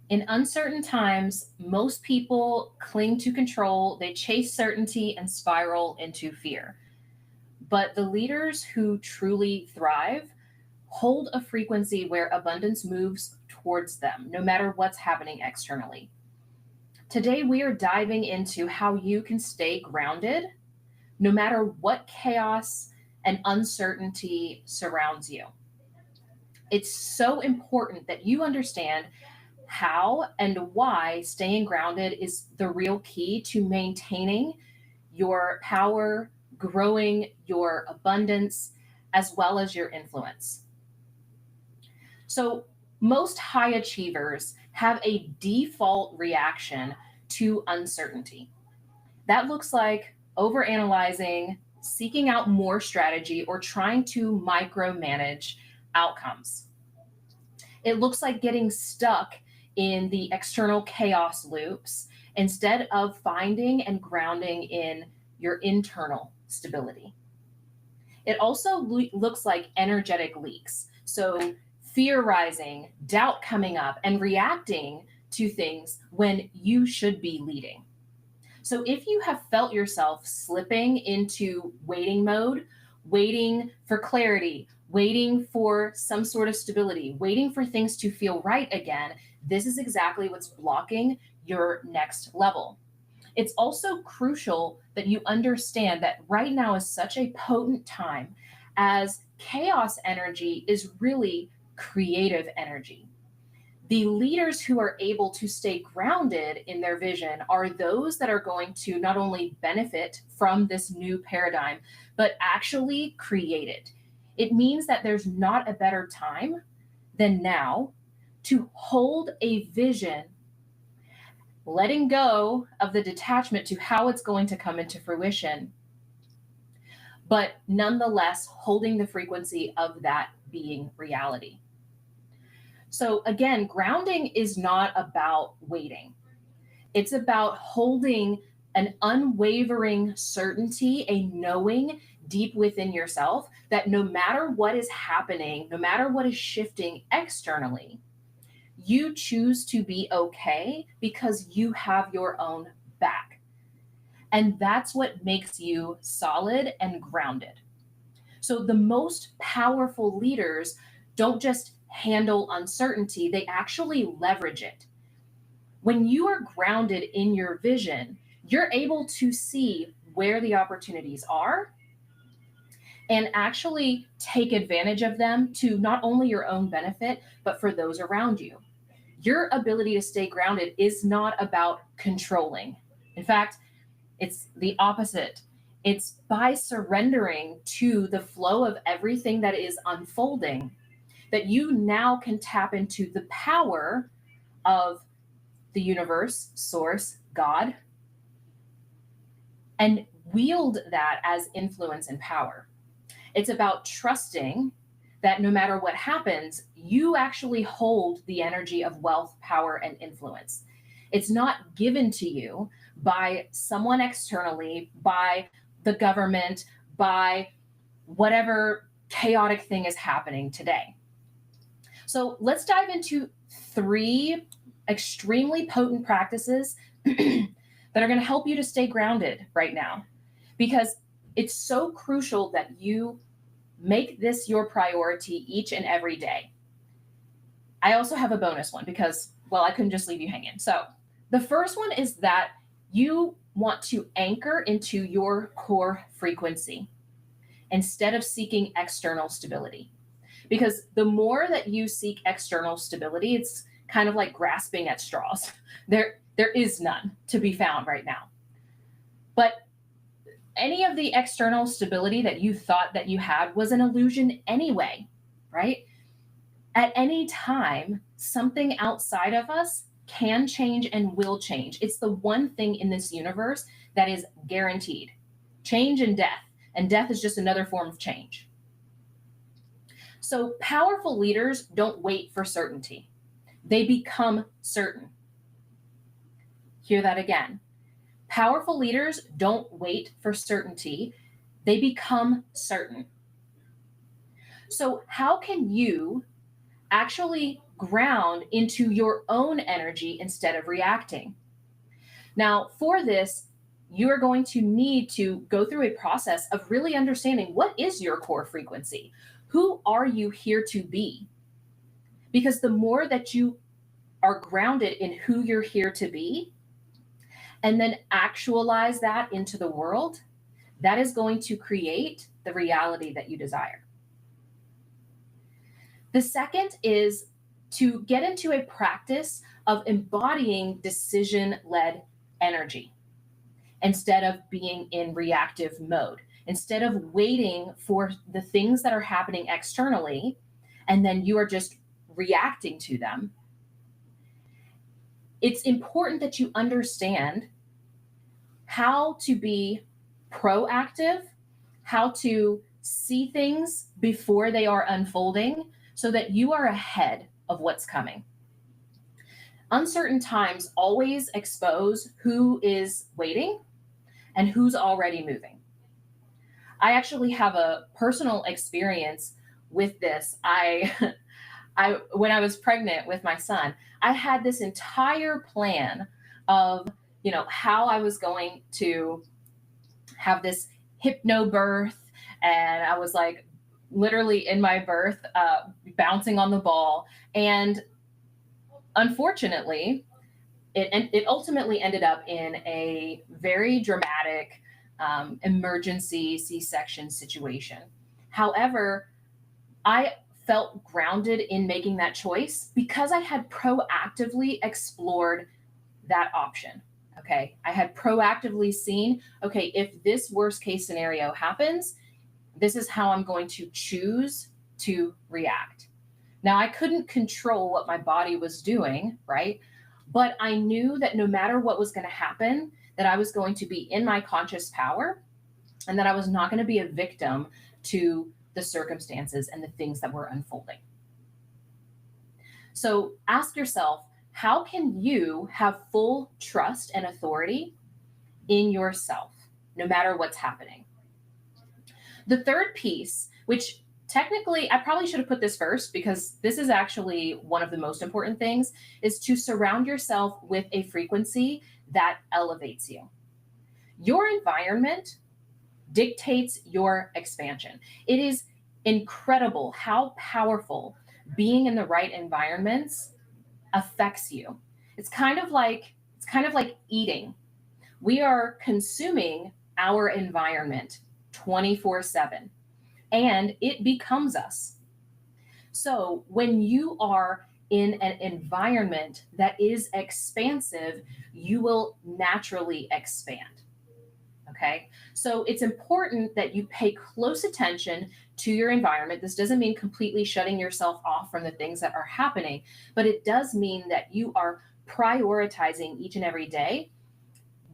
In uncertain times, most people cling to control, they chase certainty and spiral into fear. But the leaders who truly thrive hold a frequency where abundance moves towards them, no matter what's happening externally. Today, we are diving into how you can stay grounded no matter what chaos and uncertainty surrounds you. It's so important that you understand how and why staying grounded is the real key to maintaining your power, growing your abundance, as well as your influence. So, most high achievers have a default reaction to uncertainty. That looks like overanalyzing, seeking out more strategy, or trying to micromanage outcomes. It looks like getting stuck in the external chaos loops instead of finding and grounding in your internal stability. It also looks like energetic leaks. So, fear rising, doubt coming up, and reacting to things when you should be leading. So if you have felt yourself slipping into waiting mode, waiting for clarity, waiting for some sort of stability, waiting for things to feel right again, this is exactly what's blocking your next level. It's also crucial that you understand that right now is such a potent time as chaos energy is really creative energy. The leaders who are able to stay grounded in their vision are those that are going to not only benefit from this new paradigm, but actually create it. It means that there's not a better time than now to hold a vision, letting go of the detachment to how it's going to come into fruition, but nonetheless holding the frequency of that being reality. So, again, grounding is not about waiting. It's about holding an unwavering certainty, a knowing deep within yourself that no matter what is happening, no matter what is shifting externally, you choose to be okay because you have your own back. And that's what makes you solid and grounded. So the most powerful leaders don't just handle uncertainty, they actually leverage it. When you are grounded in your vision, you're able to see where the opportunities are and actually take advantage of them to not only your own benefit, but for those around you. Your ability to stay grounded is not about controlling. In fact, it's the opposite. It's by surrendering to the flow of everything that is unfolding that you now can tap into the power of the universe, source, God, and wield that as influence and power. It's about trusting that no matter what happens, you actually hold the energy of wealth, power, and influence. It's not given to you by someone externally, by the government, by whatever chaotic thing is happening today. So let's dive into three extremely potent practices that are going to help you to stay grounded right now because it's so crucial that you make this your priority each and every day. I also have a bonus one because, well, I couldn't just leave you hanging. So the first one is that you want to anchor into your core frequency instead of seeking external stability. Because the more that you seek external stability, it's kind of like grasping at straws. There is none to be found right now. But any of the external stability that you thought that you had was an illusion anyway, right? At any time, something outside of us can change and will change. It's the one thing in this universe that is guaranteed: change and death. And death is just another form of change. So powerful leaders don't wait for certainty. They become certain. Hear that again. Powerful leaders don't wait for certainty. They become certain. So how can you, actually ground into your own energy instead of reacting. Now, for this, you are going to need to go through a process of really understanding what is your core frequency? Who are you here to be? Because the more that you are grounded in who you're here to be, and then actualize that into the world, that is going to create the reality that you desire. The second is to get into a practice of embodying decision led energy instead of being in reactive mode, instead of waiting for the things that are happening externally and then you are just reacting to them. It's important that you understand how to be proactive, how to see things before they are unfolding so that you are ahead of what's coming. Uncertain times always expose who is waiting and who's already moving. I actually have a personal experience with this. I when I was pregnant with my son, I had this entire plan of, how I was going to have this hypnobirth, and I was like literally in my birth, bouncing on the ball. And unfortunately, it ultimately ended up in a very dramatic emergency C-section situation. However, I felt grounded in making that choice because I had proactively explored that option. Okay. I had proactively seen, okay, if this worst case scenario happens, this is how I'm going to choose to react. Now, I couldn't control what my body was doing, right? But I knew that no matter what was going to happen, that I was going to be in my conscious power and that I was not going to be a victim to the circumstances and the things that were unfolding. So ask yourself, how can you have full trust and authority in yourself, no matter what's happening? The third piece, which technically I probably should have put this first because this is actually one of the most important things, is to surround yourself with a frequency that elevates you. Your environment dictates your expansion. It is incredible how powerful being in the right environments affects you. It's kind of like eating. We are consuming our environment 24/7 and it becomes us. So when you are in an environment that is expansive, you will naturally expand. Okay. So it's important that you pay close attention to your environment. This doesn't mean completely shutting yourself off from the things that are happening, but it does mean that you are prioritizing each and every day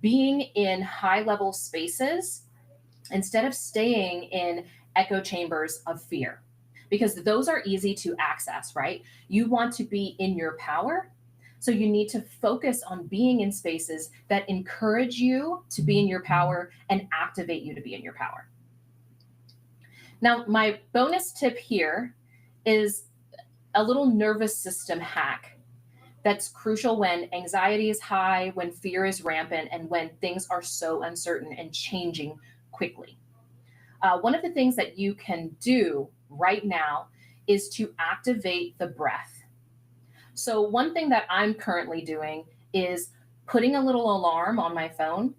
being in high level spaces instead of staying in echo chambers of fear, because those are easy to access, right? You want to be in your power. So you need to focus on being in spaces that encourage you to be in your power and activate you to be in your power. Now, my bonus tip here is a little nervous system hack that's crucial when anxiety is high, when fear is rampant, and when things are so uncertain and changing quickly. One of the things that you can do right now is to activate the breath. So, one thing that I'm currently doing is putting a little alarm on my phone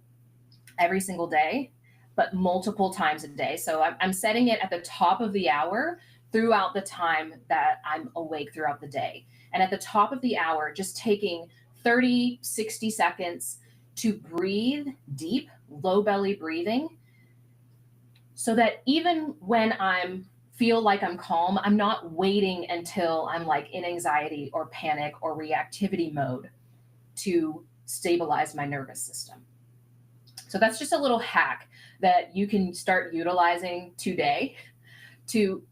every single day, but multiple times a day. So, I'm setting it at the top of the hour throughout the time that I'm awake throughout the day. And at the top of the hour, just taking 30, 60 seconds to breathe deep, low belly breathing, so that even when I'm feel like I'm calm, I'm not waiting until I'm like in anxiety or panic or reactivity mode to stabilize my nervous system. So that's just a little hack that you can start utilizing today to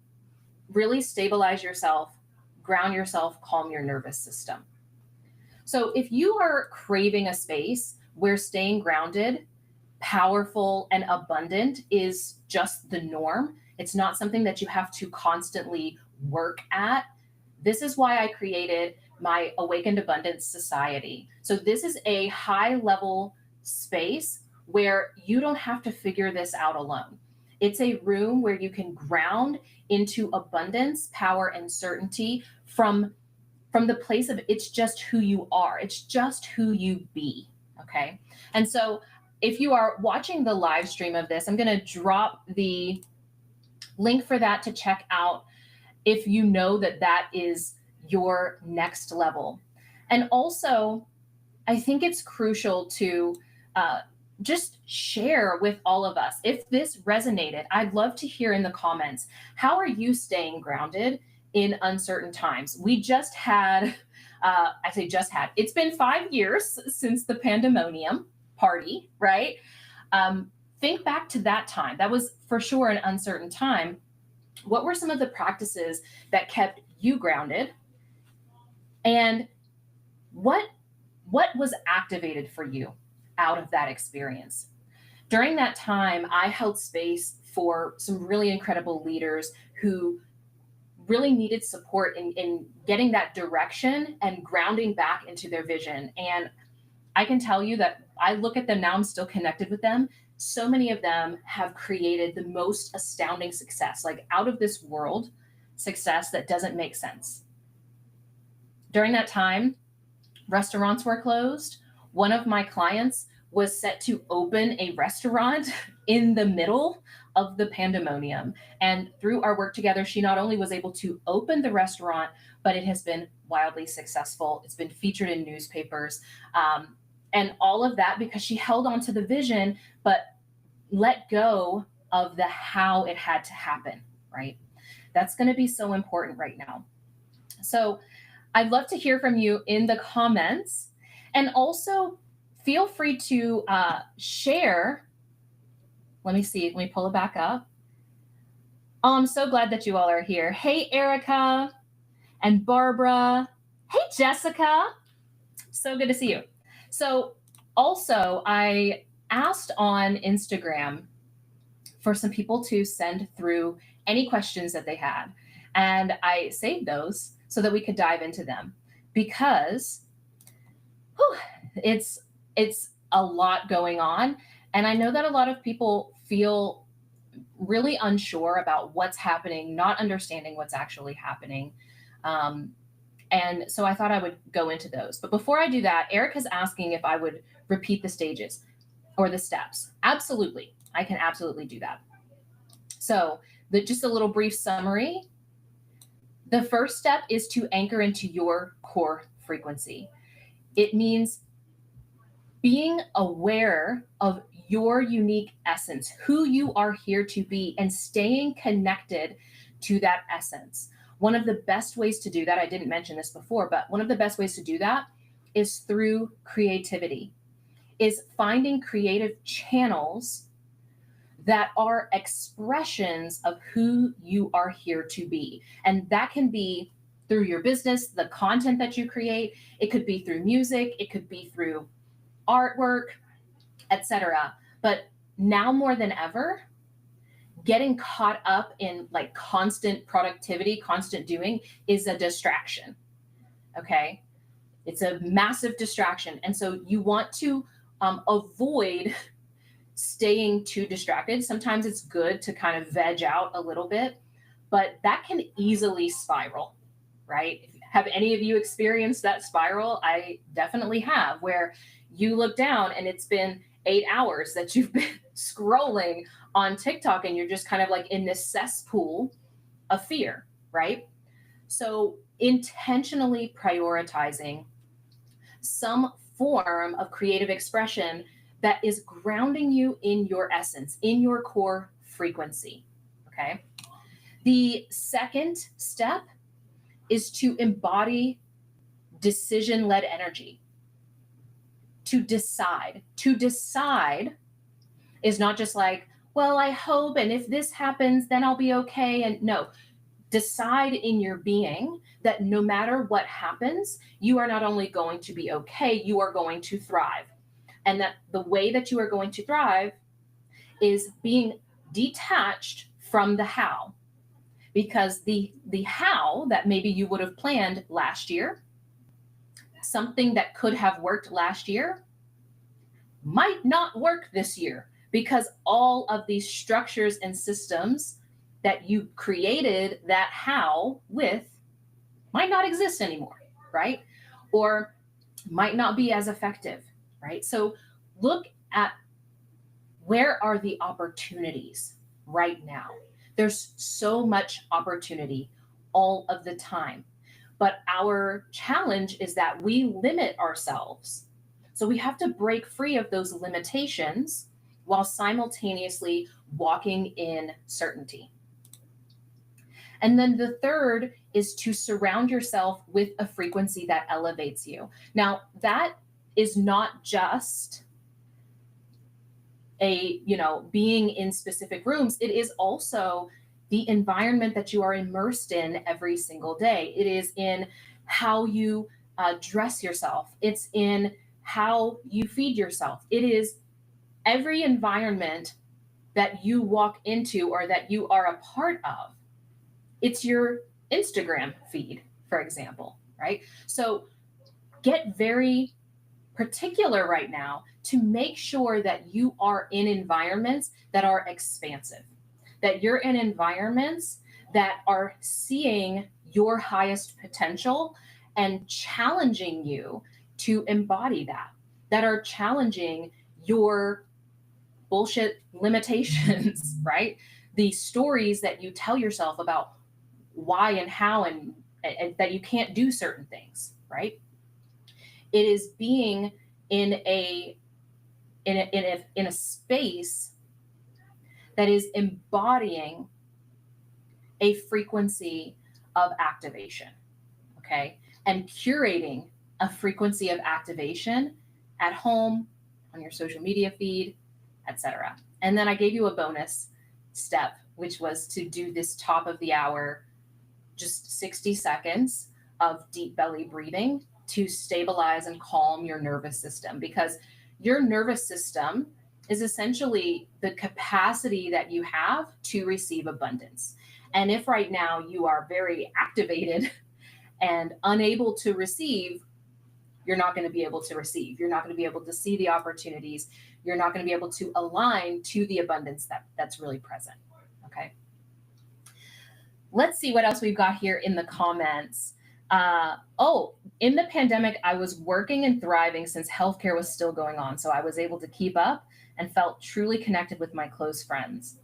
really stabilize yourself, ground yourself, calm your nervous system. So if you are craving a space where staying grounded, powerful, and abundant is just the norm, it's not something that you have to constantly work at, This is why I created my Awakened Abundance Society. So, this is a high level space where you don't have to figure this out alone. It's a room where you can ground into abundance, power, and certainty from the place of it's just who you are. It's just who you be. Okay. And so if you are watching the live stream of this, I'm going to drop the link for that to check out if you know that that is your next level. And also, I think it's crucial to uh, just share with all of us. If this resonated, I'd love to hear in the comments, how are you staying grounded in uncertain times? We just had, I say just had, it's been 5 years since the pandemonium party, right? Think back to that time. That was for sure an uncertain time. What were some of the practices that kept you grounded? And what was activated for you out of that experience? During that time, I held space for some really incredible leaders who really needed support in getting that direction and grounding back into their vision. And I can tell you that I look at them now, I'm still connected with them. So many of them have created the most astounding success, like out of this world success that doesn't make sense. During that time, restaurants were closed. One of my clients was set to open a restaurant in the middle of the pandemonium. And through our work together, she not only was able to open the restaurant, but it has been wildly successful. It's been featured in newspapers. And all of that because she held on to the vision, but let go of the how it had to happen, right? That's going to be so important right now. So I'd love to hear from you in the comments. And also feel free to share. Let me see. Let me pull it back up. Oh, I'm so glad that you all are here. Hey, Erica and Barbara. Hey, Jessica. So good to see you. So also, I asked on Instagram for some people to send through any questions that they had. And I saved those so that we could dive into them because it's a lot going on. And I know that a lot of people feel really unsure about what's happening, not understanding what's actually happening. And so I thought I would go into those. But before I do that, Erica's asking if I would repeat the stages or the steps. Absolutely. I can absolutely do that. So just a little brief summary. The first step is to anchor into your core frequency. It means being aware of your unique essence, who you are here to be, and staying connected to that essence. One of the best ways to do that, I didn't mention this before, but one of the best ways to do that is through creativity, is finding creative channels that are expressions of who you are here to be. And that can be through your business, the content that you create. It could be through music, it could be through artwork, etc. But now more than ever, getting caught up in like constant productivity, constant doing is a distraction. Okay. It's a massive distraction. And so you want to avoid staying too distracted. Sometimes it's good to kind of veg out a little bit, but that can easily spiral, right? Have any of you experienced that spiral? I definitely have, where you look down and it's been 8 hours that you've been scrolling on TikTok and you're just kind of like in this cesspool of fear, right? So intentionally prioritizing some form of creative expression that is grounding you in your essence, in your core frequency, okay? The second step is to embody decision-led energy. To decide. To decide is not just like, well, I hope, and if this happens, then I'll be okay. And no, decide in your being that no matter what happens, you are not only going to be okay, you are going to thrive. And that the way that you are going to thrive is being detached from the how because the how that maybe you would have planned last year, something that could have worked last year, might not work this year because all of these structures and systems that you created that how with might not exist anymore, right? Or might not be as effective, right? So look at where are the opportunities right now. There's so much opportunity all of the time. But our challenge is that we limit ourselves. So we have to break free of those limitations while simultaneously walking in certainty. And then the third is to surround yourself with a frequency that elevates you. Now, that is not just being in specific rooms. It is also the environment that you are immersed in every single day. It is in how you dress yourself. It's in how you feed yourself. It is every environment that you walk into or that you are a part of. It's your Instagram feed, for example, right? So get very particular right now to make sure that you are in environments that are expansive, that you're in environments that are seeing your highest potential and challenging you to embody that, that are challenging your bullshit limitations, right? The stories that you tell yourself about why and how and that you can't do certain things, right? It is being in a space that is embodying a frequency of activation, okay? And curating a frequency of activation at home, on your social media feed, etc. And then I gave you a bonus step, which was to do this top of the hour, just 60 seconds of deep belly breathing to stabilize and calm your nervous system, because your nervous system is essentially the capacity that you have to receive abundance. And if right now you are very activated and unable to receive, you're not going to be able to receive. You're not going to be able to see the opportunities. You're not going to be able to align to the abundance that's really present. Okay. Let's see what else we've got here in the comments. In the pandemic, I was working and thriving since healthcare was still going on. So I was able to keep up and felt truly connected with my close friends.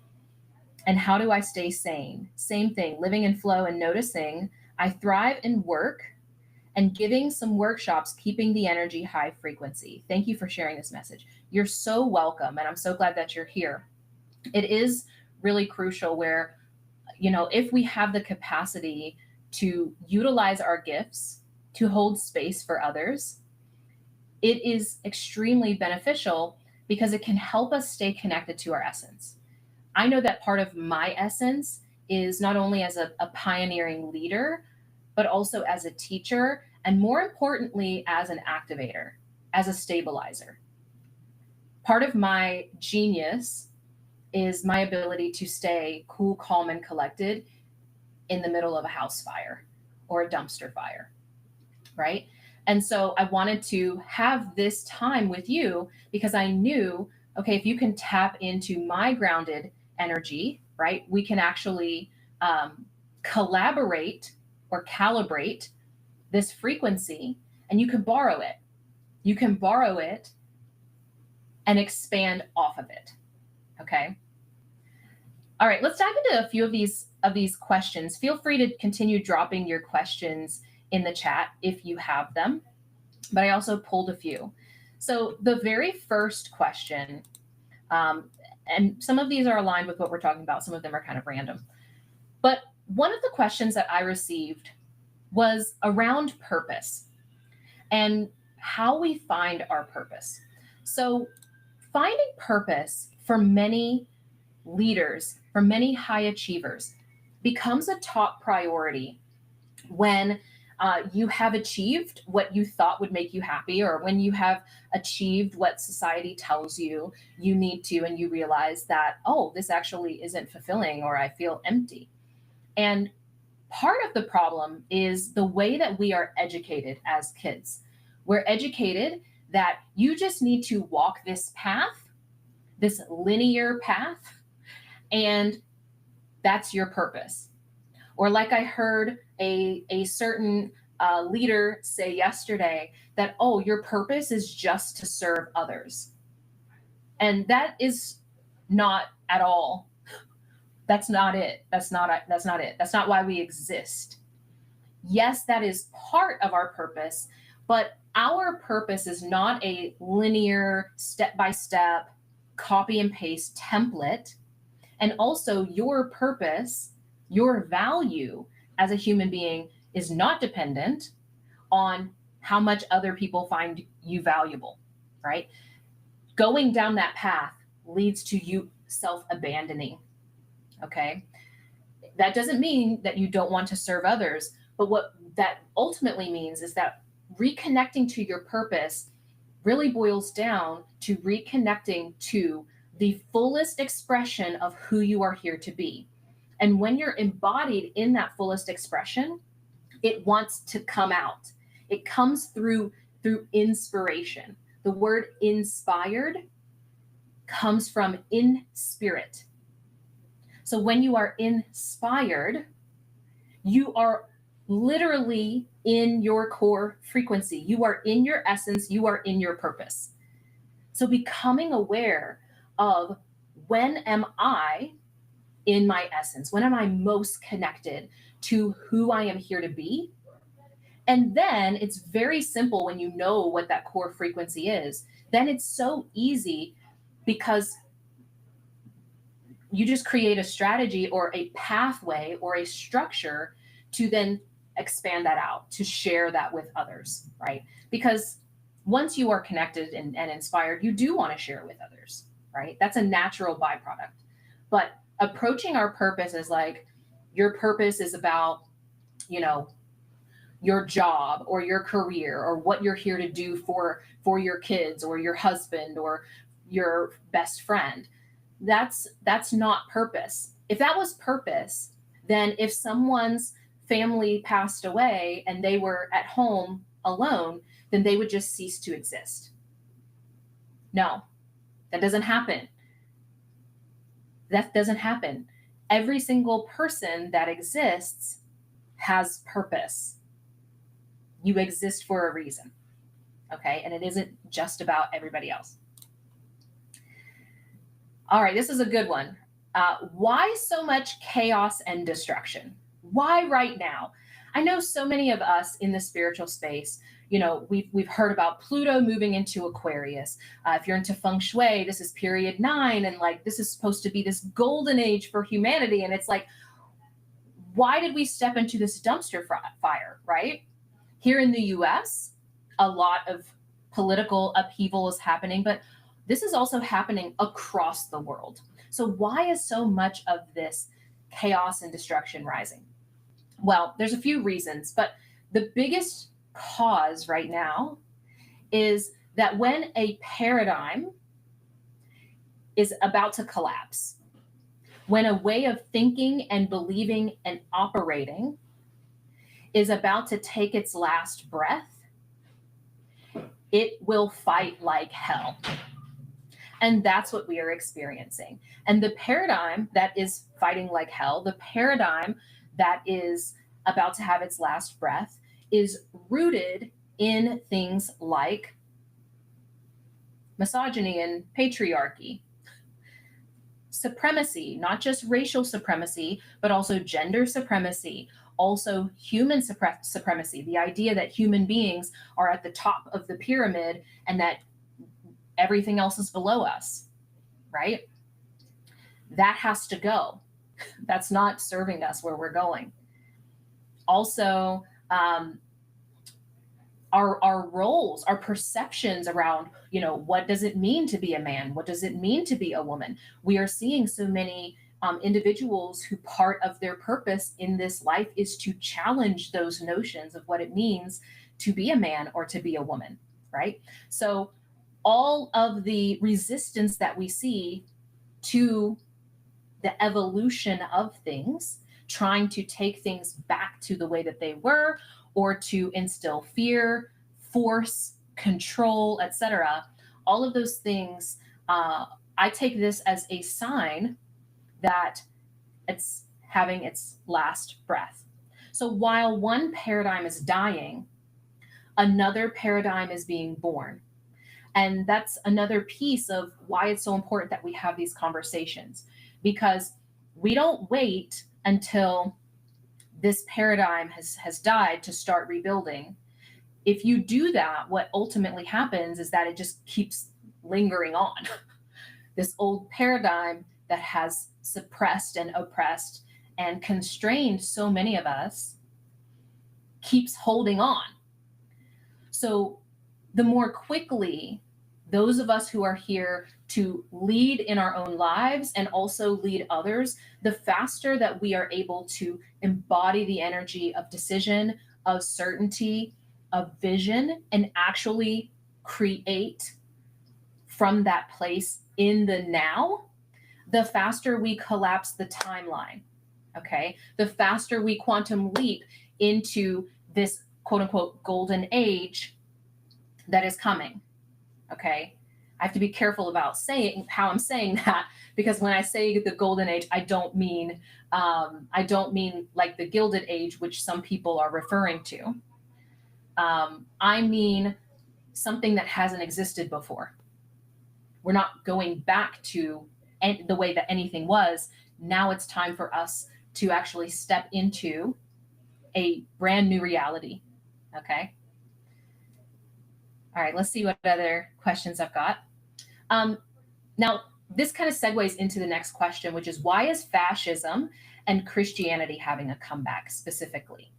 And how do I stay sane? Same thing, living in flow and noticing I thrive in work and giving some workshops, keeping the energy high frequency. Thank you for sharing this message. You're so welcome. And I'm so glad that you're here. It is really crucial where, if we have the capacity to utilize our gifts to hold space for others, it is extremely beneficial because it can help us stay connected to our essence. I know that part of my essence is not only as a pioneering leader, but also as a teacher, and more importantly, as an activator, as a stabilizer. Part of my genius is my ability to stay cool, calm, and collected in the middle of a house fire or a dumpster fire, right? And so I wanted to have this time with you because I knew, okay, if you can tap into my grounded energy, right, we can actually collaborate or calibrate this frequency, and you can borrow it. You can borrow it and expand off of it. Okay. All right, let's dive into a few of these questions. Feel free to continue dropping your questions in the chat if you have them, but I also pulled a few. So the very first question, and some of these are aligned with what we're talking about, some of them are kind of random, but one of the questions that I received was around purpose and how we find our purpose. So finding purpose for many leaders, for many high achievers, becomes a top priority when you have achieved what you thought would make you happy, or when you have achieved what society tells you need to, and you realize that, oh, this actually isn't fulfilling, or I feel empty. And part of the problem is the way that we are educated as kids. We're educated that you just need to walk this path, this linear path, and that's your purpose. Or, like I heard a certain leader say yesterday, that, oh, your purpose is just to serve others. And that is not at all. That's not it. That's not it. That's not why we exist. Yes, that is part of our purpose, but our purpose is not a linear, step by step, copy and paste template. And also, your purpose, your value as a human being is not dependent on how much other people find you valuable, right? Going down that path leads to you self abandoning. Okay. That doesn't mean that you don't want to serve others, but what that ultimately means is that reconnecting to your purpose really boils down to reconnecting to the fullest expression of who you are here to be. And when you're embodied in that fullest expression, it wants to come out. It comes through inspiration. The word inspired comes from in spirit. So when you are inspired, you are literally in your core frequency. You are in your essence. You are in your purpose. So becoming aware of, when am I in my essence? When am I most connected to who I am here to be? And then it's very simple when you know what that core frequency is. Then it's so easy, because you just create a strategy or a pathway or a structure to then expand that out, to share that with others, right? Because once you are connected and inspired, you do want to share with others, right? That's a natural byproduct. But approaching our purpose is like, your purpose is about, you know, your job or your career or what you're here to do for your kids or your husband or your best friend. That's not purpose. If that was purpose, then if someone's family passed away and they were at home alone, then they would just cease to exist. No, that doesn't happen. That doesn't happen. Every single person that exists has purpose. You exist for a reason, okay? And it isn't just about everybody else. All right, this is a good one. Why so much chaos and destruction? Why right now? I know so many of us in the spiritual space, you know, we've heard about Pluto moving into Aquarius. If you're into feng shui, this is period 9, and like, this is supposed to be this golden age for humanity. And it's like, why did we step into this dumpster fire, right? Here in the US, a lot of political upheaval is happening, but this is also happening across the world. So why is so much of this chaos and destruction rising? Well, there's a few reasons, but the biggest cause right now is that when a paradigm is about to collapse, when a way of thinking and believing and operating is about to take its last breath, it will fight like hell. And that's what we are experiencing. And the paradigm that is fighting like hell, the paradigm that is about to have its last breath, is rooted in things like misogyny and patriarchy, supremacy, not just racial supremacy, but also gender supremacy, also human supremacy, the idea that human beings are at the top of the pyramid and that everything else is below us, right? That has to go. That's not serving us where we're going. Also, our roles, our perceptions around, you know, what does it mean to be a man? What does it mean to be a woman? We are seeing so many individuals who part of their purpose in this life is to challenge those notions of what it means to be a man or to be a woman, right? So all of the resistance that we see to the evolution of things trying to take things back to the way that they were, or to instill fear, force, control, etc. All of those things, I take this as a sign that it's having its last breath. So while one paradigm is dying, another paradigm is being born. And that's another piece of why it's so important that we have these conversations, because we don't wait until this paradigm has died to start rebuilding. If you do that, what ultimately happens is that it just keeps lingering on. This old paradigm that has suppressed and oppressed and constrained so many of us keeps holding on. So the more quickly those of us who are here to lead in our own lives and also lead others, the faster that we are able to embody the energy of decision, of certainty, of vision, and actually create from that place in the now, the faster we collapse the timeline. Okay. The faster we quantum leap into this quote unquote golden age that is coming. Okay. I have to be careful about saying how I'm saying that, because when I say the golden age, I don't mean like the Gilded Age, which some people are referring to. I mean something that hasn't existed before. We're not going back to the way that anything was. Now it's time for us to actually step into a brand new reality. Okay. All right, let's see what other questions I've got. Now, this kind of segues into the next question, which is, why is fascism and Christianity having a comeback specifically?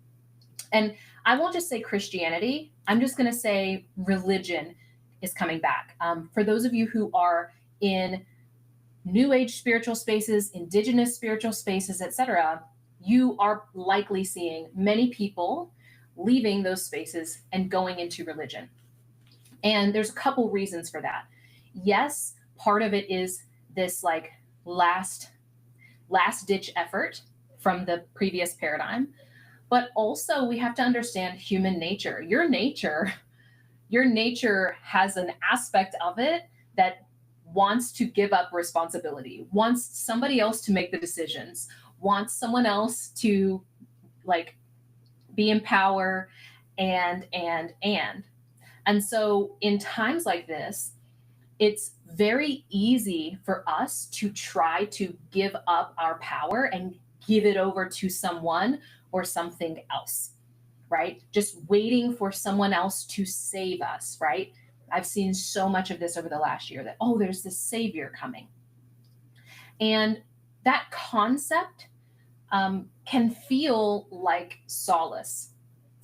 And I won't just say Christianity, I'm just going to say religion is coming back. For those of you who are in New Age spiritual spaces, indigenous spiritual spaces, etc., you are likely seeing many people leaving those spaces and going into religion. And there's a couple reasons for that. Yes, part of it is this like last ditch effort from the previous paradigm, but also we have to understand human nature. Your nature has an aspect of it that wants to give up responsibility, wants somebody else to make the decisions, wants someone else to like be in power and. And so in times like this, it's very easy for us to try to give up our power and give it over to someone or something else, right? Just waiting for someone else to save us, right? I've seen so much of this over the last year that, oh, there's this savior coming. And that concept can feel like solace.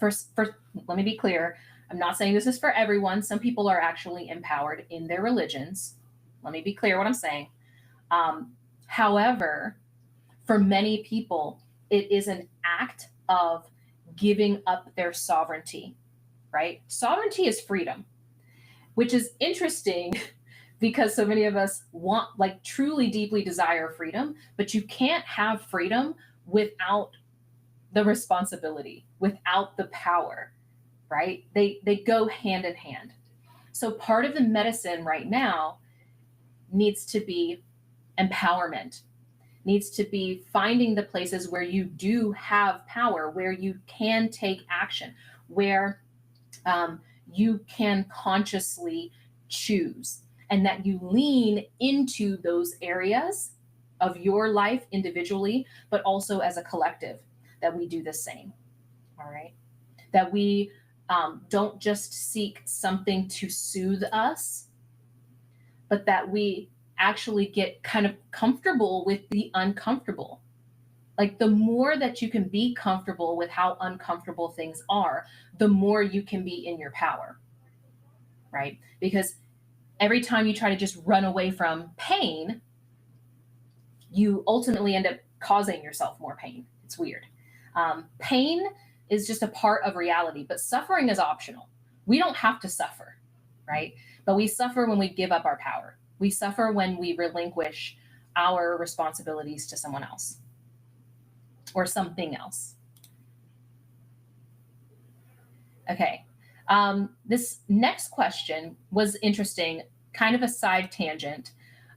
Let me be clear. I'm not saying this is for everyone. Some people are actually empowered in their religions. Let me be clear what I'm saying. However, for many people, it is an act of giving up their sovereignty, right? Sovereignty is freedom, which is interesting because so many of us want, like, truly deeply desire freedom, but you can't have freedom without the responsibility, without the power, right? They go hand in hand. So part of the medicine right now needs to be empowerment, needs to be finding the places where you do have power, where you can take action, where you can consciously choose, and that you lean into those areas of your life individually, but also as a collective, that we do the same. All right. That we don't just seek something to soothe us, but that we actually get kind of comfortable with the uncomfortable. Like, the more that you can be comfortable with how uncomfortable things are, the more you can be in your power, right? Because every time you try to just run away from pain, you ultimately end up causing yourself more pain. It's weird. Pain is just a part of reality, but suffering is optional. We don't have to suffer, right? But we suffer when we give up our power. We suffer when we relinquish our responsibilities to someone else. or something else? Okay. This next question was interesting, kind of a side tangent.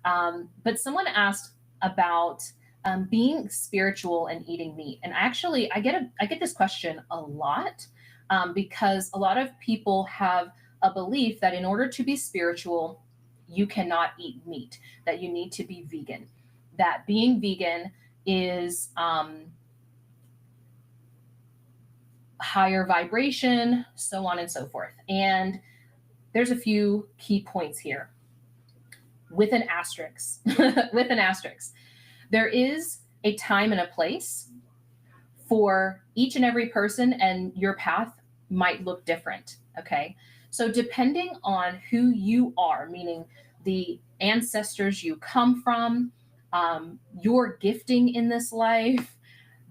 But someone asked about being spiritual and eating meat. And actually, I get this question a lot because a lot of people have a belief that in order to be spiritual, you cannot eat meat, that you need to be vegan, that being vegan is higher vibration, so on and so forth. And there's a few key points here with an asterisk. With an asterisk. There is a time and a place for each and every person, and your path might look different. Okay. So, depending on who you are, meaning the ancestors you come from, your gifting in this life,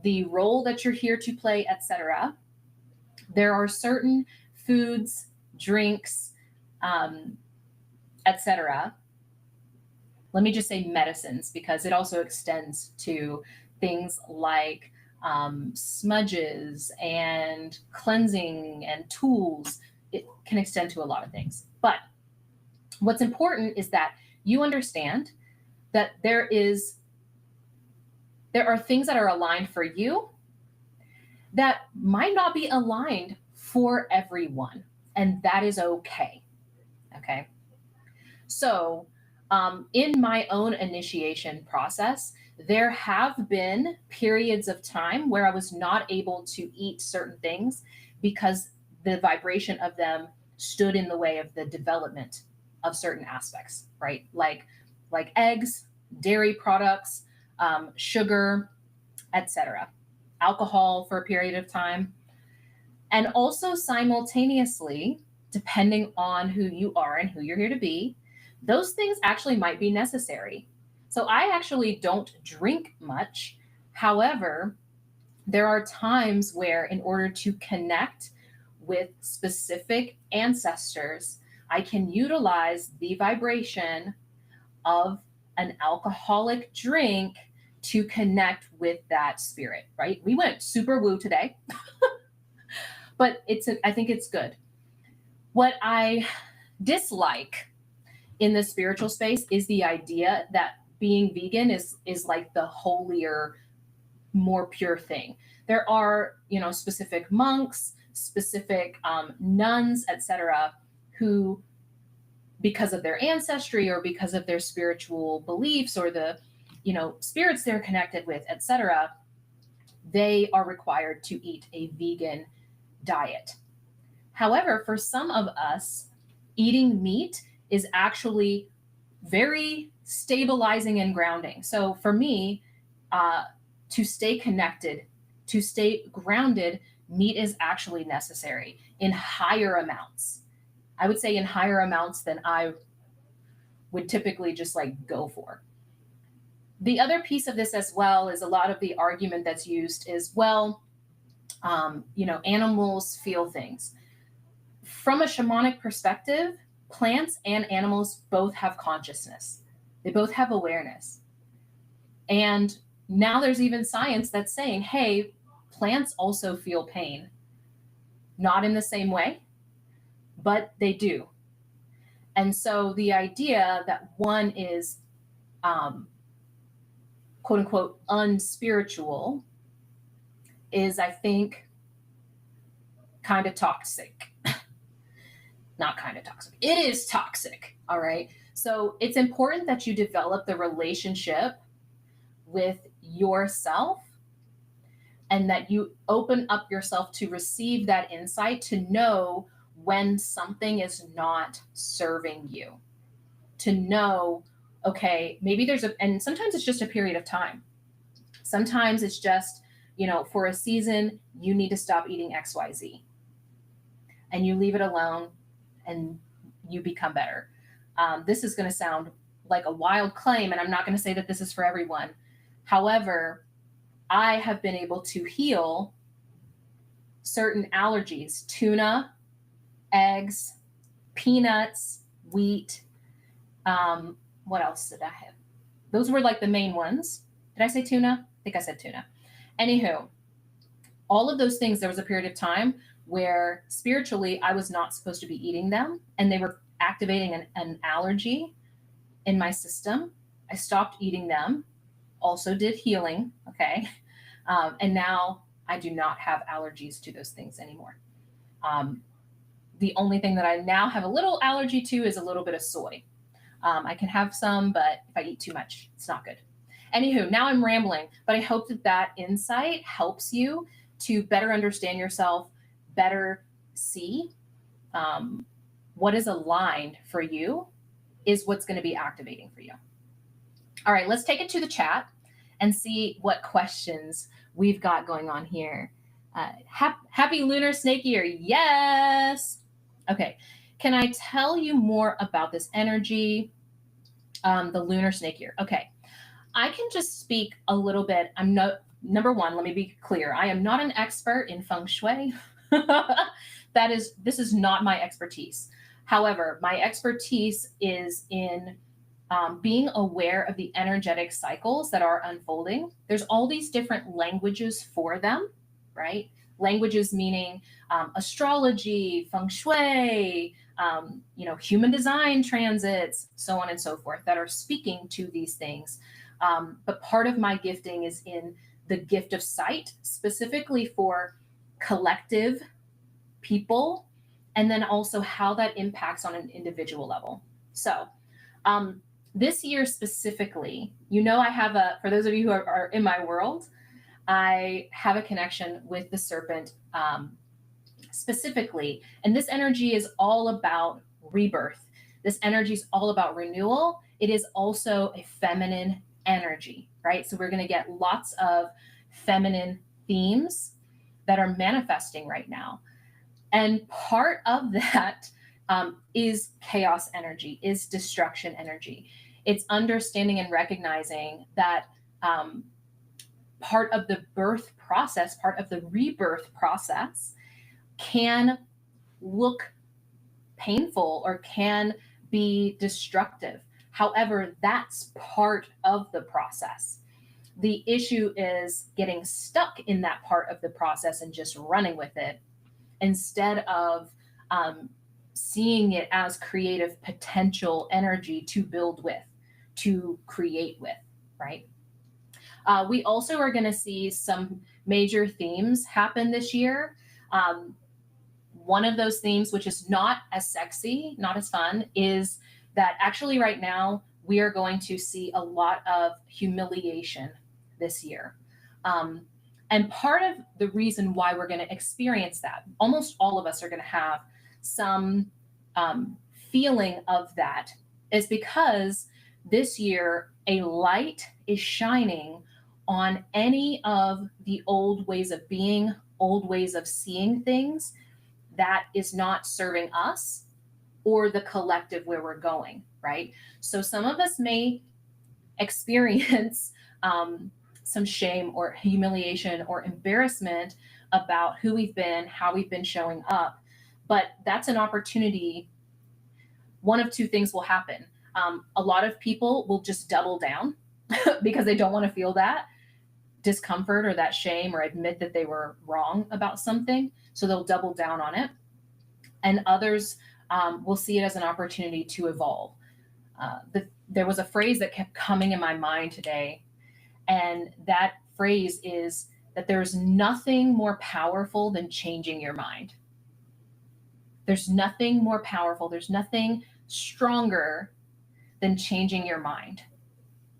the role that you're here to play, etc., there are certain foods, drinks, etc. Let me just say medicines because it also extends to things like smudges and cleansing and tools. It can extend to a lot of things. But what's important is that you understand that there are things that are aligned for you that might not be aligned for everyone. And that is okay. Okay. So, in my own initiation process, there have been periods of time where I was not able to eat certain things because the vibration of them stood in the way of the development of certain aspects, right? Like eggs, dairy products, sugar, etc., alcohol for a period of time. And also simultaneously, depending on who you are and who you're here to be, those things actually might be necessary. So I actually don't drink much. However, there are times where, in order to connect with specific ancestors, I can utilize the vibration of an alcoholic drink to connect with that spirit, right? We went super woo today, but I think it's good. What I dislike in the spiritual space is the idea that being vegan is like the holier, more pure thing. There are, specific monks, specific nuns, etc., who, because of their ancestry or because of their spiritual beliefs or the, spirits they're connected with, etc., they are required to eat a vegan diet. However, for some of us, eating meat is actually very stabilizing and grounding. So for me, to stay connected, to stay grounded, meat is actually necessary in higher amounts. I would say in higher amounts than I would typically just like go for. The other piece of this as well is a lot of the argument that's used is, well, animals feel things. From a shamanic perspective, plants and animals both have consciousness. They both have awareness. And now there's even science that's saying, hey, plants also feel pain. Not in the same way, but they do. And so the idea that one is, quote unquote, unspiritual is, I think, kind of toxic. Not kind of toxic. It is toxic. All right. So it's important that you develop the relationship with yourself and that you open up yourself to receive that insight, to know when something is not serving you, to know, okay, maybe and sometimes it's just a period of time. Sometimes it's just, for a season, you need to stop eating XYZ and you leave it alone and you become better. This is going to sound like a wild claim, and I'm not going to say that this is for everyone. However, I have been able to heal certain allergies: tuna, eggs, peanuts, wheat. What else did I have? Those were like the main ones. Did I say tuna? I think I said tuna. Anywho, all of those things, there was a period of time where spiritually I was not supposed to be eating them and they were activating an allergy in my system. I stopped eating them, also did healing, okay? And now I do not have allergies to those things anymore. The only thing that I now have a little allergy to is a little bit of soy. I can have some, but if I eat too much, it's not good. Anywho, now I'm rambling, but I hope that that insight helps you to better understand yourself, better see what is aligned for you is what's going to be activating for you. All right, let's take it to the chat and see what questions we've got going on here. Happy Lunar Snake Year. Yes. Okay. Can I tell you more about this energy? The Lunar Snake Year. Okay. I can just speak a little bit. I'm not, number one, let me be clear. I am not an expert in feng shui. This is not my expertise. However, my expertise is in being aware of the energetic cycles that are unfolding. There's all these different languages for them, right? Languages meaning astrology, feng shui, human design transits, so on and so forth, that are speaking to these things. But part of my gifting is in the gift of sight, specifically for collective people, and then also how that impacts on an individual level. So this year specifically, I have for those of you who are in my world, I have a connection with the serpent specifically. And this energy is all about rebirth. This energy is all about renewal. It is also a feminine energy, right? So we're going to get lots of feminine themes that are manifesting right now. And part of that is chaos energy, is destruction energy. It's understanding and recognizing that part of the birth process, part of the rebirth process can look painful or can be destructive. However, that's part of the process. The issue is getting stuck in that part of the process and just running with it instead of seeing it as creative potential energy to build with, to create with, right? We also are going to see some major themes happen this year. One of those themes, which is not as sexy, not as fun, is that actually right now we are going to see a lot of humiliation this year. And part of the reason why we're going to experience that, almost all of us are going to have some feeling of that, is because this year a light is shining on any of the old ways of being, old ways of seeing things that is not serving us or the collective where we're going, right? So some of us may experience some shame or humiliation or embarrassment about who we've been, how we've been showing up. But that's an opportunity. One of two things will happen. A lot of people will just double down because they don't want to feel that discomfort or that shame or admit that they were wrong about something. So they'll double down on it. And others will see it as an opportunity to evolve. There was a phrase that kept coming in my mind today. And that phrase is that there's nothing more powerful than changing your mind. There's nothing more powerful. There's nothing stronger than changing your mind,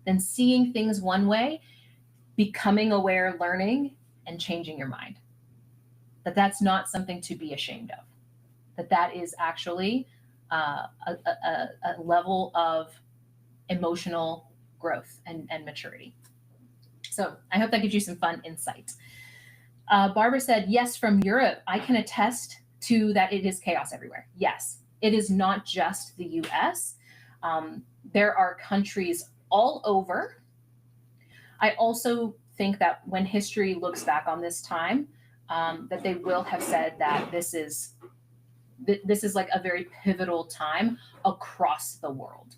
than seeing things one way, becoming aware, learning, and changing your mind. That's not something to be ashamed of. That is actually a level of emotional growth and maturity. So I hope that gives you some fun insights. Barbara said, yes, from Europe, I can attest to that it is chaos everywhere. Yes, it is not just the US. There are countries all over. I also think that when history looks back on this time, that they will have said that this is like a very pivotal time across the world.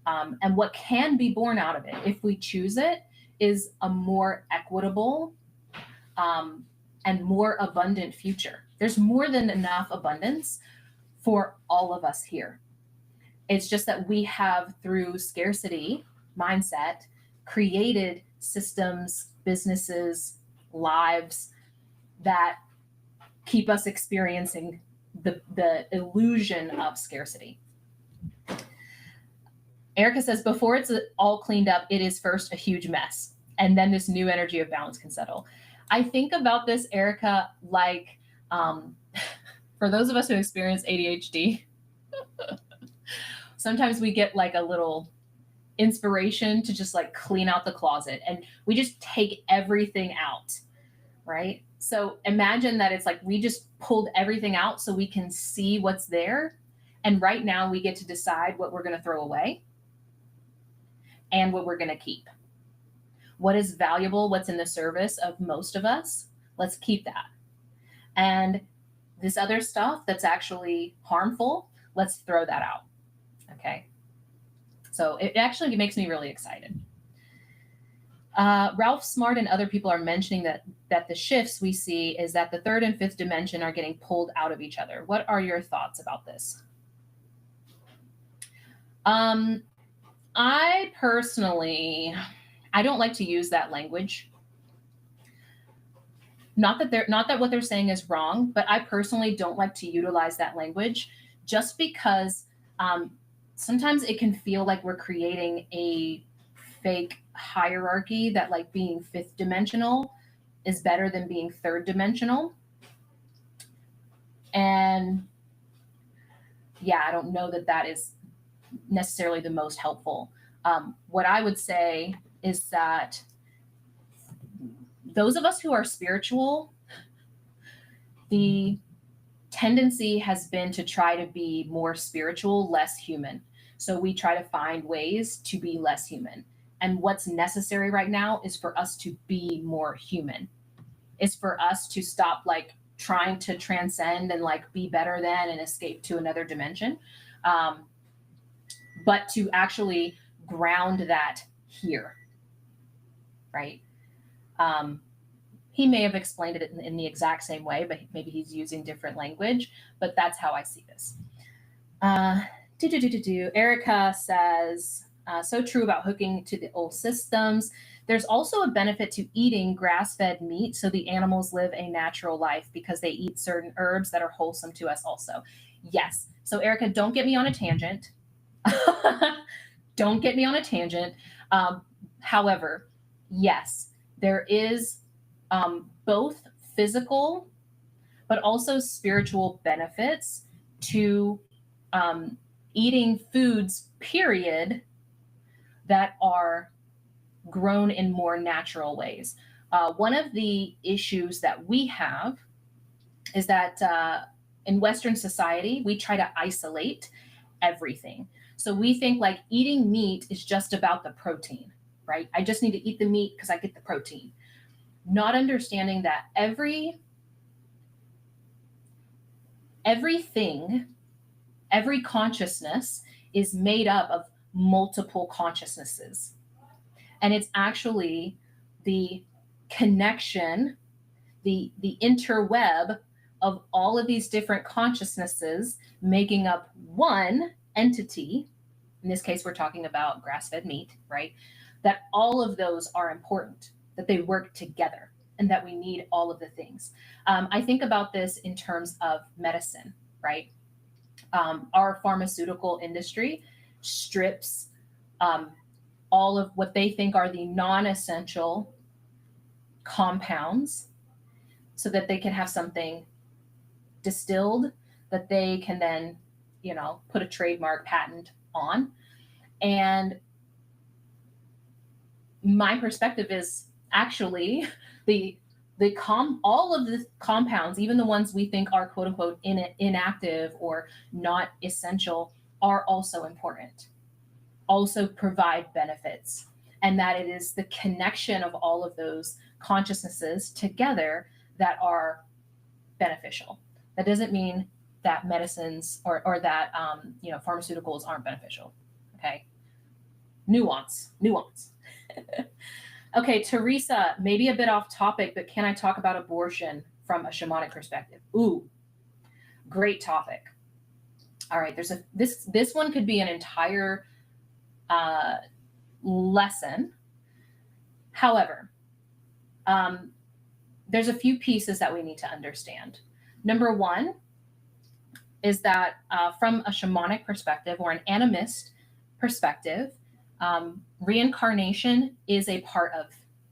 And what can be born out of it, if we choose it, is a more equitable and more abundant future. There's more than enough abundance for all of us here. It's just that we have, through scarcity mindset, created systems, businesses, lives that keep us experiencing the illusion of scarcity. Erica says, before it's all cleaned up, it is first a huge mess. And then this new energy of balance can settle. I think about this, Erica, like for those of us who experience ADHD, sometimes we get like a little inspiration to just like clean out the closet, and we just take everything out, right? So imagine that it's like we just pulled everything out so we can see what's there. And right now we get to decide what we're going to throw away and what we're going to keep. What is valuable, what's in the service of most of us, let's keep that. And this other stuff that's actually harmful, let's throw that out. Okay. So it actually makes me really excited. Ralph Smart and other people are mentioning that the shifts we see is that the third and fifth dimension are getting pulled out of each other. What are your thoughts about this? I personally, I don't like to use that language. Not that what they're saying is wrong, but I personally don't like to utilize that language just because sometimes it can feel like we're creating a fake hierarchy that like being fifth dimensional is better than being third dimensional. And yeah, I don't know that is necessarily the most helpful. What I would say is that those of us who are spiritual, the tendency has been to try to be more spiritual, less human. So we try to find ways to be less human. And what's necessary right now is for us to be more human. It's for us to stop like trying to transcend and like be better than and escape to another dimension. But to actually ground that here, right? He may have explained it in the exact same way, but maybe he's using different language, but that's how I see this. Erica says, so true about hooking to the old systems. There's also a benefit to eating grass-fed meat so the animals live a natural life because they eat certain herbs that are wholesome to us also. Yes. So Erica, don't get me on a tangent. Don't get me on a tangent. However, yes, there is both physical but also spiritual benefits to eating foods, period, that are grown in more natural ways. One of the issues that we have is that in Western society, we try to isolate everything. So we think like eating meat is just about the protein, right? I just need to eat the meat because I get the protein. Not understanding that everything, every consciousness is made up of multiple consciousnesses. And it's actually the connection, the interweb of all of these different consciousnesses making up one entity. In this case, we're talking about grass-fed meat, right? That all of those are important, that they work together, and that we need all of the things. I think about this in terms of medicine, right? Our pharmaceutical industry strips all of what they think are the non-essential compounds so that they can have something distilled that they can then, put a trademark patent on. And my perspective is actually all of the compounds, even the ones we think are quote unquote inactive or not essential, are also important, also provide benefits, and that it is the connection of all of those consciousnesses together that are beneficial. That doesn't mean that medicines or that pharmaceuticals aren't beneficial. Okay, nuance. Okay, Teresa, maybe a bit off topic, but can I talk about abortion from a shamanic perspective? Ooh, great topic. All right, this one could be an entire uh, lesson. However, um, there's a few pieces that we need to understand. Number one is that from a shamanic perspective or an animist perspective, reincarnation is a part of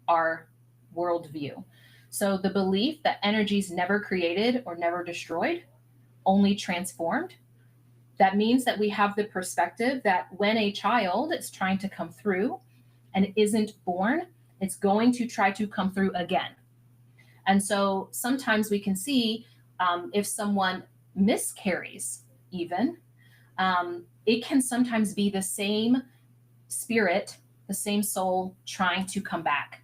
our worldview. So the belief that energy is never created or never destroyed, only transformed. That means that we have the perspective that when a child is trying to come through and isn't born, it's going to try to come through again. And so sometimes we can see if someone miscarries, even, it can sometimes be the same spirit, the same soul trying to come back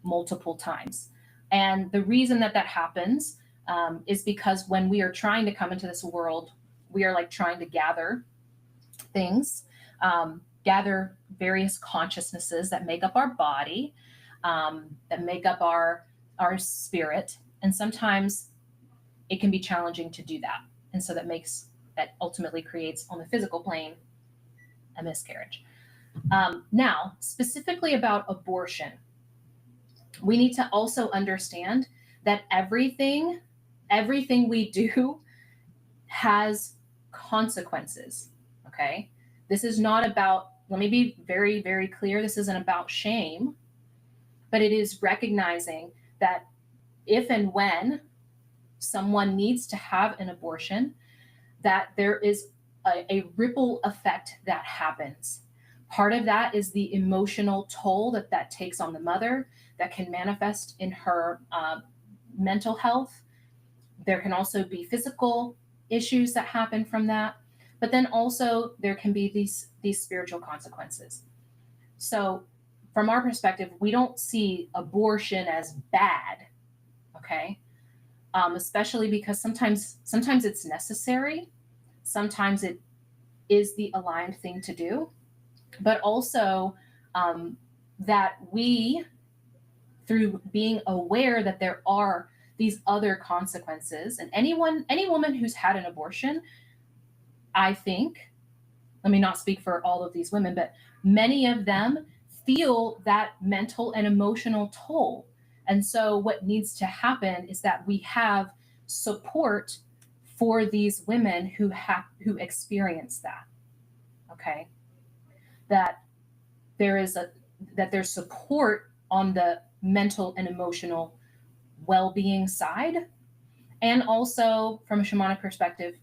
multiple times. And the reason that that happens is because when we are trying to come into this world, we are like trying to gather things, gather various consciousnesses that make up our body, that make up our spirit. And sometimes it can be challenging to do that. And so that ultimately creates on the physical plane a miscarriage. Now, specifically about abortion, we need to also understand that everything we do has consequences. Okay. This is not about, let me be very, very clear. This isn't about shame, but it is recognizing that if and when someone needs to have an abortion, that there is a ripple effect that happens. Part of that is the emotional toll that takes on the mother that can manifest in her mental health. There can also be physical issues that happen from that, but then also there can be these spiritual consequences. So from our perspective, we don't see abortion as bad, okay? Especially because sometimes it's necessary, sometimes it is the aligned thing to do, but also that we, through being aware that there are these other consequences, and any woman who's had an abortion, I think, let me not speak for all of these women, but many of them feel that mental and emotional toll. And so what needs to happen is that we have support for these women who experience that. Okay? That there's support on the mental and emotional well-being side. And also from a shamanic perspective,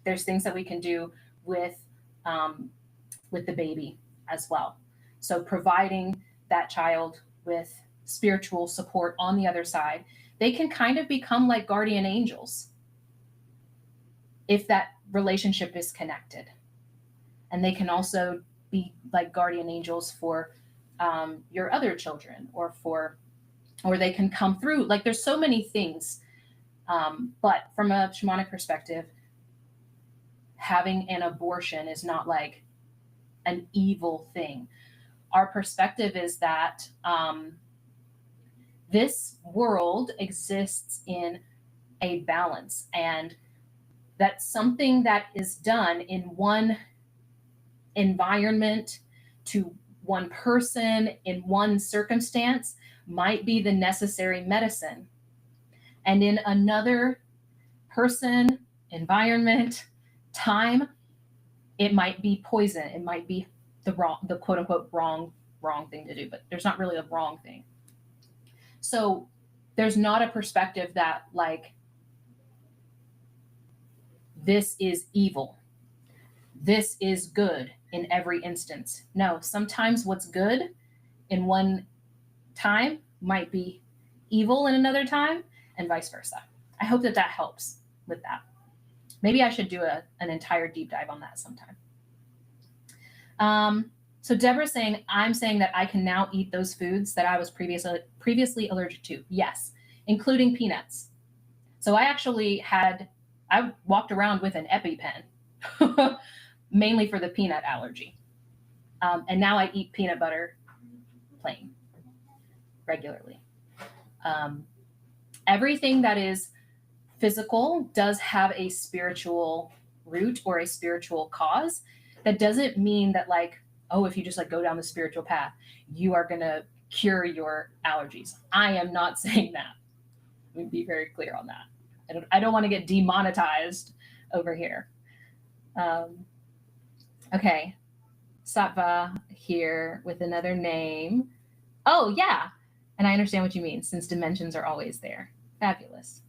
there's things that we can do with the baby as well. So providing that child with spiritual support on the other side, they can kind of become like guardian angels if that relationship is connected. And they can also be like guardian angels for your other children, or they can come through. Like there's so many things. But from a shamanic perspective, having an abortion is not like an evil thing. Our perspective is that this world exists in a balance, and that something that is done in one environment to one person in one circumstance might be the necessary medicine. And in another person, environment, time, it might be poison. It might be the quote unquote wrong thing to do, but there's not really a wrong thing. So there's not a perspective that like this is evil, this is good in every instance. No, sometimes what's good in one time might be evil in another time, and vice versa. I hope that helps with that. Maybe I should do an entire deep dive on that sometime. So Deborah's saying, I'm saying that I can now eat those foods that I was previously allergic to. Yes, including peanuts. So I walked around with an EpiPen, mainly for the peanut allergy. And now I eat peanut butter plain. regularly. Everything that is physical does have a spiritual root or a spiritual cause. That doesn't mean that, like, oh, if you just like go down the spiritual path, you are going to cure your allergies. I am not saying that. Let me be very clear on that. I don't want to get demonetized over here. Okay. Sattva here with another name. Oh, yeah. And I understand what you mean, since dimensions are always there. Fabulous.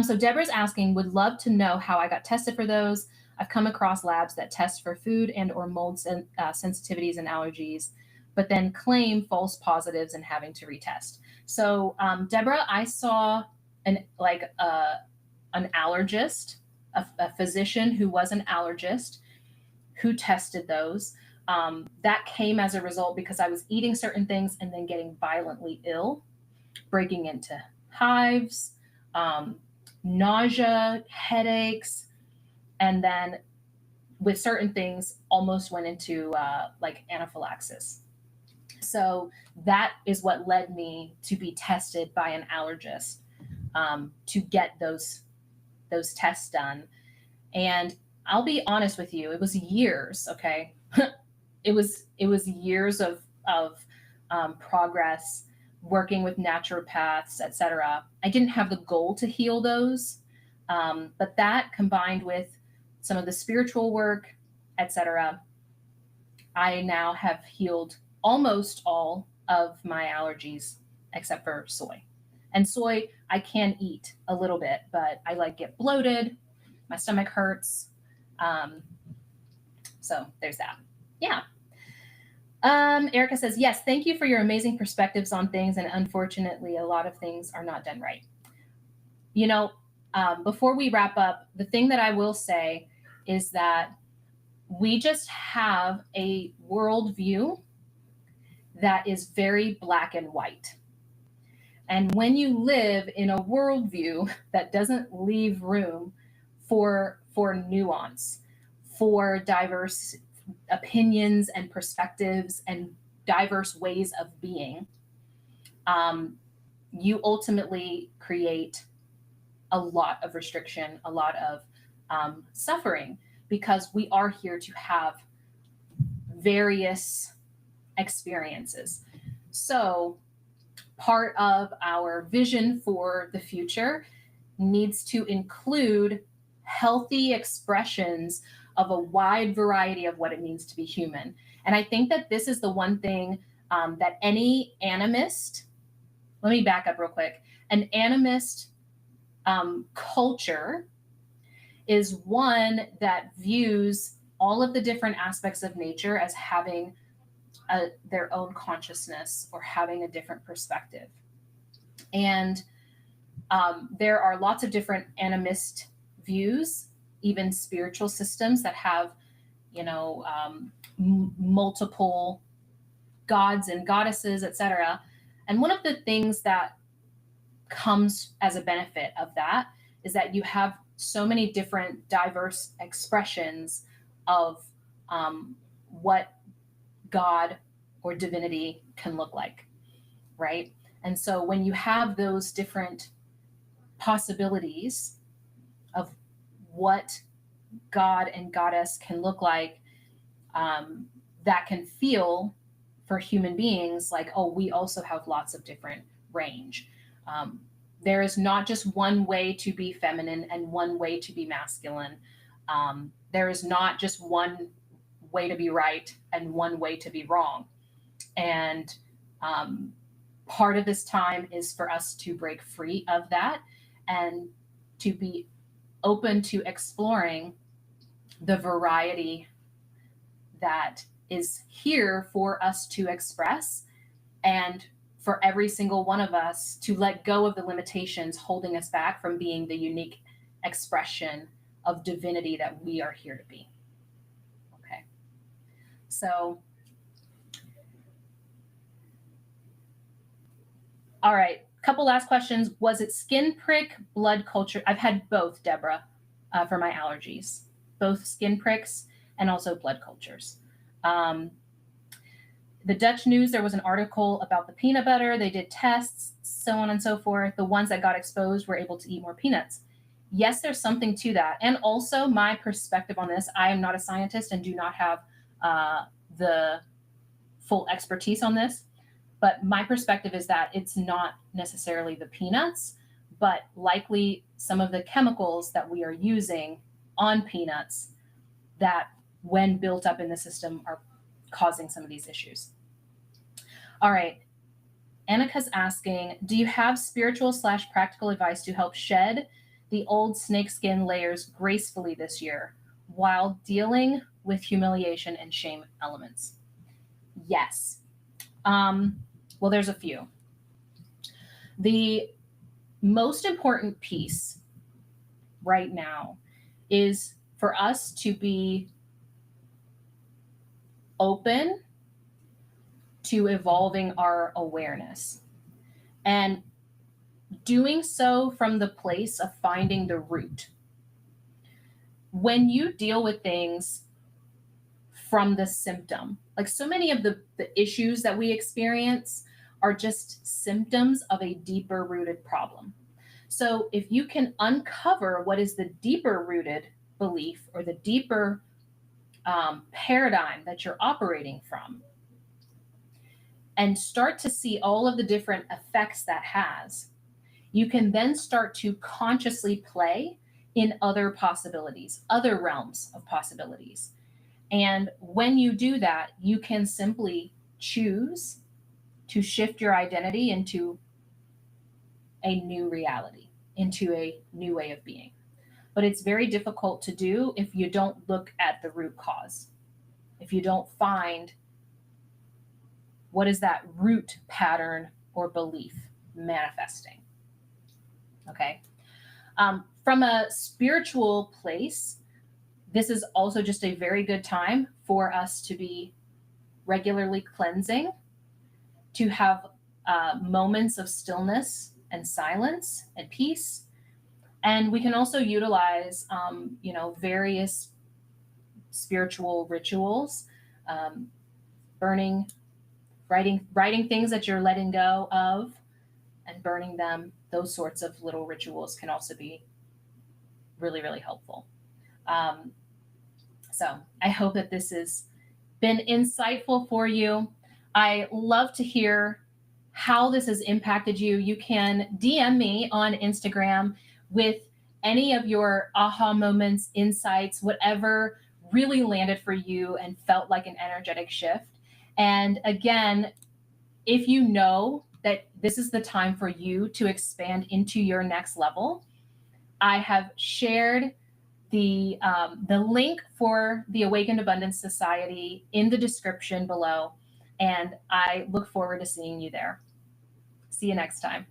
So Deborah's asking, would love to know how I got tested for those. I've come across labs that test for food and or mold sensitivities and allergies, but then claim false positives and having to retest. So Deborah, I saw an allergist, a physician who was an allergist who tested those. That came as a result because I was eating certain things and then getting violently ill, breaking into hives, nausea, headaches, and then with certain things almost went into like anaphylaxis. So that is what led me to be tested by an allergist, to get those tests done. And I'll be honest with you, it was years, okay? it was years of progress, working with naturopaths, etc. I didn't have the goal to heal those, but that combined with some of the spiritual work, etc., I now have healed almost all of my allergies except for soy. And soy I can eat a little bit, but I like get bloated, my stomach hurts. So there's that. Yeah. Erica says, yes, thank you for your amazing perspectives on things. And unfortunately, a lot of things are not done right. You know, before we wrap up, the thing that I will say is that we just have a worldview that is very black and white. And when you live in a worldview that doesn't leave room for nuance, for diverse opinions and perspectives and diverse ways of being, you ultimately create a lot of restriction, a lot of suffering, because we are here to have various experiences. So part of our vision for the future needs to include healthy expressions of a wide variety of what it means to be human. And I think that this is the one thing that any animist, let me back up real quick, an animist culture is one that views all of the different aspects of nature as having their own consciousness or having a different perspective. And there are lots of different animist views, even spiritual systems that have, multiple gods and goddesses, etc. And one of the things that comes as a benefit of that is that you have so many different diverse expressions of what God or divinity can look like, right? And so when you have those different possibilities of what God and goddess can look like, that can feel for human beings like, oh, we also have lots of different range. There is not just one way to be feminine and one way to be masculine. There is not just one way to be right and one way to be wrong. And part of this time is for us to break free of that and to be open to exploring the variety that is here for us to express, and for every single one of us to let go of the limitations holding us back from being the unique expression of divinity that we are here to be. Okay. So, all right, couple last questions. Was it skin prick, blood culture? I've had both, Deborah, for my allergies, both skin pricks and also blood cultures. The Dutch news, there was an article about the peanut butter. They did tests, so on and so forth. The ones that got exposed were able to eat more peanuts. Yes, there's something to that. And also, my perspective on this, I am not a scientist and do not have the full expertise on this. But my perspective is that it's not necessarily the peanuts, but likely some of the chemicals that we are using on peanuts that, when built up in the system, are causing some of these issues. All right. Annika's asking, do you have spiritual/practical advice to help shed the old snakeskin layers gracefully this year while dealing with humiliation and shame elements? Yes. Well, there's a few. The most important piece right now is for us to be open to evolving our awareness, and doing so from the place of finding the root. When you deal with things from the symptom, like so many of the issues that we experience are just symptoms of a deeper rooted problem. So if you can uncover what is the deeper rooted belief or the deeper paradigm that you're operating from, and start to see all of the different effects that has, you can then start to consciously play in other possibilities, other realms of possibilities. And when you do that, you can simply choose to shift your identity into a new reality, into a new way of being. But it's very difficult to do if you don't look at the root cause, if you don't find what is that root pattern or belief manifesting. Okay. From a spiritual place, this is also just a very good time for us to be regularly cleansing, to have moments of stillness and silence and peace. And we can also utilize, various spiritual rituals, writing things that you're letting go of and burning them. Those sorts of little rituals can also be really, really helpful. So I hope that this has been insightful for you. I love to hear how this has impacted you. You can DM me on Instagram with any of your aha moments, insights, whatever really landed for you and felt like an energetic shift. And again, if you know that this is the time for you to expand into your next level, I have shared the link for the Awakened Abundance Society in the description below, and I look forward to seeing you there. See you next time.